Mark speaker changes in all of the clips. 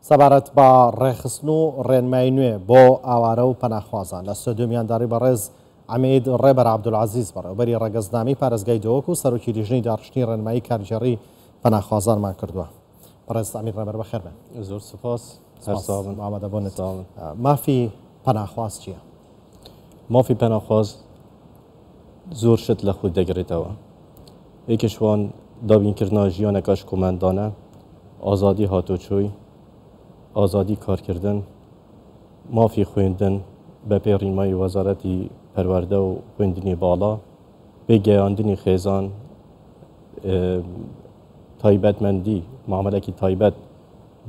Speaker 1: سەبارەت بە ڕێخستن و ڕێنمای نوێ بۆ ئاوارە و پەناخوازان لە ستۆدیۆمیانداری بەڕێز عەمید ڕێبەر عەبدولعەزیز بەڕێوەبەری ڕێگەزنامی پارێزگای دۆوەک و سەرۆکی لیژنەی داڕشتنی ڕێنمایی کارژێڕی پەناخوازانمان کردووە. بەڕێز عەمید ڕێبەر بەخێر بێن.
Speaker 2: زۆر سوپاس.
Speaker 1: ئامادەبوونت. مافی پەناخواز چییە؟
Speaker 2: مافی پەناخواز زۆر شت لە خۆی دەگرێتەوە. یەکێشوان دابینکردنا ژیانێکا شکۆمەندانە، ئازادی هاتوچۆی، ئازادی کارکردن، مافی خوێندن بە پێی ڕێنمایی وەزارەتی پەروەردە و خوێندنی باڵا، بێگەیاندنی خێزان، تایبەتمەندی معاملەکی تایبەت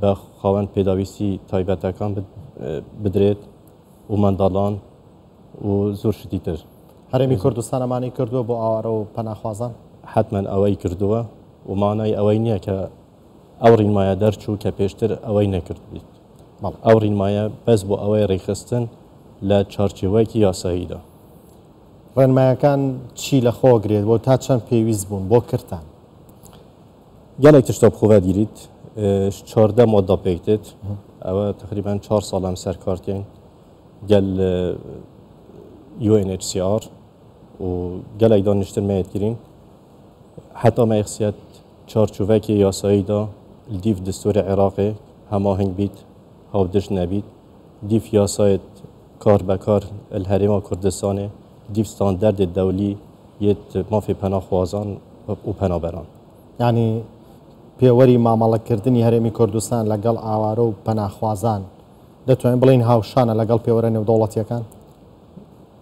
Speaker 2: بە خاوەن پێداویستی تایبەتەکان بدرێت و منداڵان و زۆر شتی تر.
Speaker 1: هەرێمی کوردستان ئەمانەی کردووە بۆ ئاوارە و پەناخوازان؟
Speaker 2: حتمما ئەوەی کردووە و مانای ئەوەی نییە کە ئەو ڕێنمایە دەرچوو کە پێشتر ئەوەی نەکرد بیت. ئەو ڕێنمایە بەس بۆ ئەوەی ڕێخستن لە چارچێوەیەکی یاساییدا.
Speaker 1: ڕێنمایەکان چی لە خۆگرێت بۆ تا چەند پێویست بوون بۆ کردان؟
Speaker 2: gelek tişta bixwe dîrît 14 modda pêk dêt ew teqrîben 4 sal em serkartiyên gel UNHCR û gelek daniştirmeyê kirîn heta me xisiyet çarçûvekê yasayî da li dîv distûrê Iraqê hemaheng bît hawdiş nebît dîv yasayet kar bekar li Herêma Kurdistanê dîv standerdê dewlî yê mafê penaxwazan û penaberan.
Speaker 1: یعنی پێوەری مامەڵەکردنی هەرێمی کوردستان لەگەڵ ئاوارە و پەناخوازان دەتوانین بڵین هاوشانە لەگەڵ پێوەرە نێودەوڵەتیەکان؟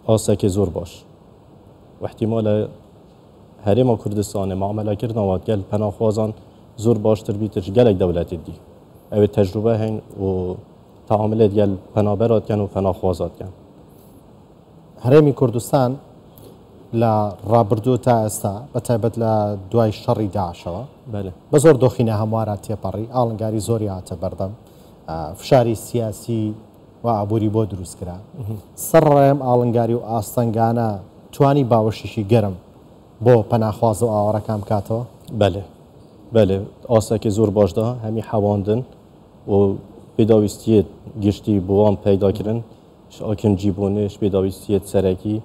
Speaker 2: ئاسێکی زۆر باش واحتیمالە هەرێما کوردستانê معاملەکردنەوە گەل پەناخوازان زۆر باشتر بیتر gelek dewletê dî ew ê tecrübe hên û teamilê gel penaberatken û penaxwazatken.
Speaker 1: هەرێمی کوردستان لە ڕابردوو تا ئێستا بەتایبەت لە دوای شەڕی داعشەوە بە زۆر دۆخینە هەموارە تێپەڕی ئاڵنگاری زۆری هاتە بەردەم فشاری سیاسی و ئابووری بۆ دروستکرا سەرڕێم ئاڵنگاری و ئاستەنگانە توانی باوەشیشی گەرم بۆ پەناخواز و ئاوارەکان بکاتەوە؟
Speaker 2: بەێ ئاستێکی زۆر باشدا هەمی حەواندن و پێداویستیت گشتی بۆوان پەیداکردن ئاکنجی بوونش پێداویستیت سەرەکی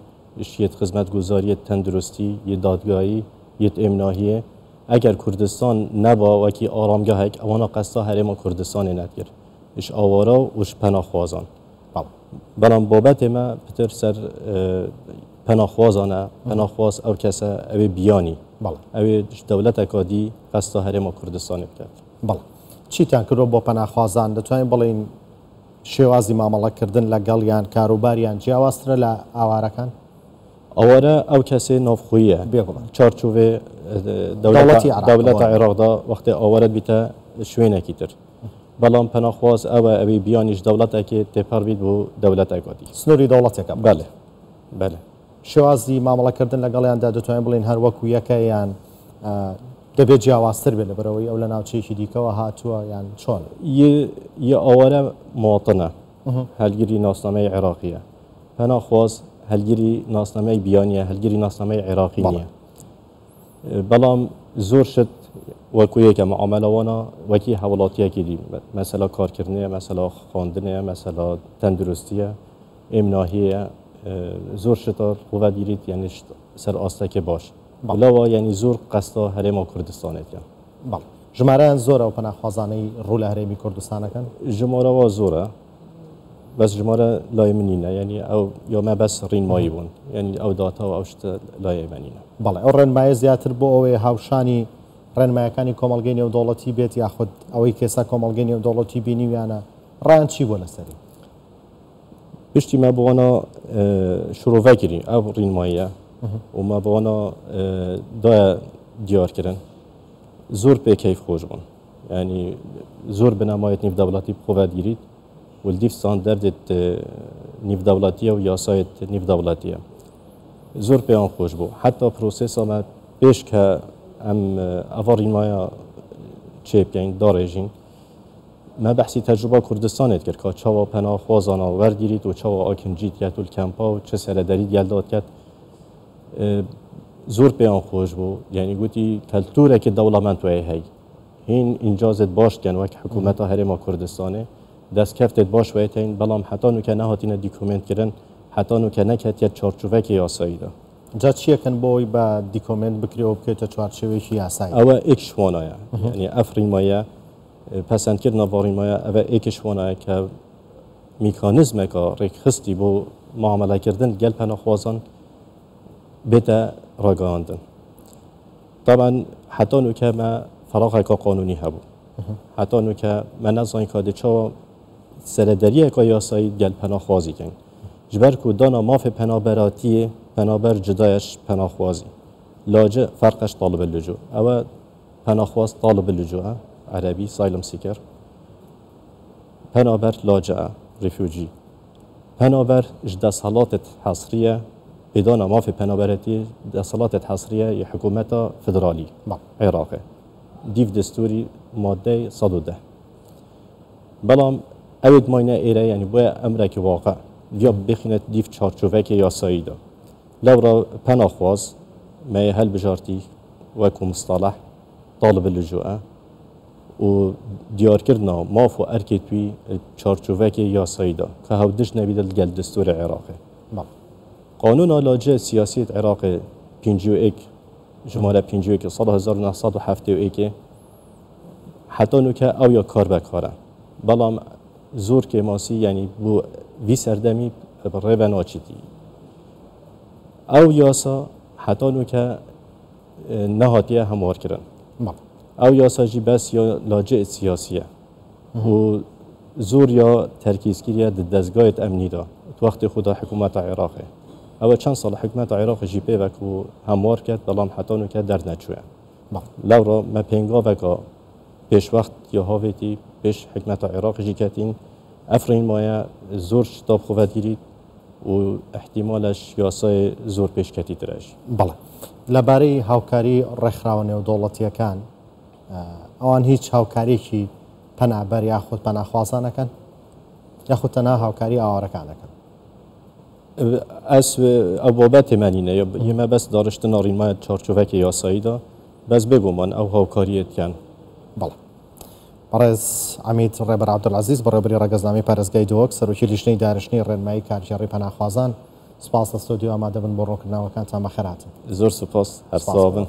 Speaker 2: شیت خزمەت گوزاریت تەندروستی یە دادگایی یەت ئێمناهیە ئەگەر کوردستان نەبا وەکی ئارامگەهێک ئەوانە قەستا هەرێما کوردستانی نەتکرد ئش ئاوارە وش پەناخوازان بەڵام بابەت ئێمە پتر سەر پەناخوازانە پەناخواز ئەو کەسە ئەوێ بیانی ئەوێ دەولەتێکا دی قەستا هەرێما کوردستانی بکات.
Speaker 1: بەڵێ چیتان کردۆ بۆ پەناخوازان دەتوانین بڵین شێوازی مامەڵەکردن لەگەڵ یان کاروباریان جیاوازترە لە ئاوارەکان؟
Speaker 2: ئەوارە ئەو کەسێ ناوخۆیە چارچوێ دەولەتە عێراقدا وەختێ ئاوارەت بیتە شوێنێکی تر بەڵام پەناخواز ئەوە ئەوەی بیانیش دەولەتێکی تێپەڕ بیت بۆ دەولەتێکاتی
Speaker 1: سنووری دەوڵەتێکە.
Speaker 2: بەێ
Speaker 1: شێوازی مامەڵەکردن لەگەڵیاندا دەتوانین بڵین هەر وەکو یەکە یان دەبێت جیاوازتر بێت لەبەرەوەی ئەو لە ناوچەیەکی دیکەوە هاتووە یان چۆن؟
Speaker 2: یە ئاوارە مواطنە هەلگیری ناسنامەی عێراقیە پەناخواز هەلگیری ناسنامەی بیانیە هەلگیری ناسنامەی عێراقی نییە بەڵام زۆر شت وەکو یەکە معاملەوانە وەکی هەوڵاتیەکی دی مەسەلا کارکردنیە مەسەلا خواندنەیە مەسەلا تەندروستیە ئێمناهیە زۆر شتا قووە دیریت یعنی سەر ئاستەکە باش لەوە یعنی زۆر قەستا هەرێما کوردستانێتیان.
Speaker 1: ژمارەیان زۆرە و پەناخوازانەی ڕوو لە هەرێمی کوردستانەکەن؟
Speaker 2: ژمارەوە زۆرە بەس ژمارە لای منینە یعنی ئەو یامە بەس ڕێنمایی بوون یعنی ئەو داتاوە ئەو شتە لای منینە.
Speaker 1: بەڵێ ئەو ڕێنمایە زیاتر بۆ ئەوەی هاوشانی ڕێنمایەکانی کۆمەڵگەی نێودەوڵەتی بێت یاخود ئەوەی کێسا کۆمەڵگەی نێودەوڵەتی بینیویانە ڕایان چی بۆ لەسەری؟
Speaker 2: پشتی مە بۆوانە شرۆڤەگیری ئەو ڕێنماییە و مە بۆوانە دایە دیارکردن زۆر پێکەیف خۆش بوون ینی زۆر بنەمایەت نێودەوڵەتی بخۆڤە گیریت ولدیف standardێت نێودەوڵەتیە و یاسایەت نێودەوڵەتیە زۆر پێیان خۆش بوو حتا پرۆسێسامە پێش کە ئەم ئەڤە ڕێنمایە چێ بکەین داڕێژین مە بەحسی تەجروبە کوردستانێت کرد کە چاوە پەناخوازانە وەرگیریت و چاوە ئاکنجیت یەت و کەمپا و چه سەرەدەریت گەلدات کرد زۆر پێیان خۆش بوو یعنی گوتی کەلتورێکی دەوڵەمەند وەیە هەی هین اینجازت باش کن وک حکومت هرما کردستانه دست کفتت باش ویتین بلام حتی نو که نهاتین دیکومنت کردن حتی نو که نکت یا چارچوبه که یاسایی دا
Speaker 1: جا چیه کن بوی با دیکومنت بکری و بکیت چارچوبه که یاسایی
Speaker 2: او ایکش وانایا یعنی افرین مایا پسند کردن وارین مایا او ایکش وانایا که میکانیزم که ریخستی بو معامله کردن گل پناهخوازان بده راگاندن طبعا حتی نو که ما فراغ که قانونی هبو حتی نو که من نزاین که چه سردریه که یاسایی گل پناهخوازی کن جبر که دانا ماف پنابراتیه پنابر جدایش پناهخوازی لاجه فرقش طالب اللجوء او پناهخواز طالب اللجوء عربی سایلم سیکر پنابر لاجه رفیوجی پنابر جدا صلاتت حصریه بدانا ماف پنابراتی صلاتت حصریه حکومت فدرالی عراقه دیو دستوری ماده 110 بلام اوید ماینه ایره یعنی باید امره که واقع یا بخینت دیو چارچوبه که یاسایی دا لورا پناهخواز ما هل بجارتی وکو مصطلح طالب اللجوء و دیار کردنا ماف و ارکید توی چارچوبه که یاسایی دا که هودش نبیدل گل دستور عراقه قانون آلاجه سیاسیت عراق 51 جماره 51 سال 1971 حتی نو که او یا کار بکاره بلام زور که ماسی یعنی بو وی سردمی برای ناچیتی او یاسا حتی نو که نهاتیه هموار کرن او یاسا جی بس یا لاجه سیاسیه و زور یا ترکیزگیریه دزگایت امنی دا تو وقت خدا حکومت عراقه او چند سال حکومت عراق جی پی وکو هموار کرد بلام حتی نو که درد نچوه لورا ما پینگا وکا پیش وقت یا هاویتی پیش حکومت عراق جی کتین افرین مایا زور شتاب خوبت گیرید و احتمالش یاسای زور پیش کتی درش
Speaker 1: بله لباری هاوکاری رخراونه و دولتیه کن آن هیچ هاوکاری که پنابر یا خود پناهخوازان نکن یا خود تنها هاوکاری آوارکان نکن
Speaker 2: از ابوابت منینه یا ما بس دارشت نارین ما چارچوبه که یاسایی دا بس بگو من او هاوکاریت کن
Speaker 1: بله برز عمید ڕێبەر عەبدولعەزیز بەڕێوەبەری ڕێگەزنامەی پارێزگای دۆک سەرۆکی لیژنەی دارشتنی ڕێنمایی کارژێڕی پەناهخوازان سپاس لە ستۆدیۆ ئامادەبن بۆ ڕوونکردنەوەکانتان بەخێراتن
Speaker 2: زۆر سوپاس هەر ساڵ بن.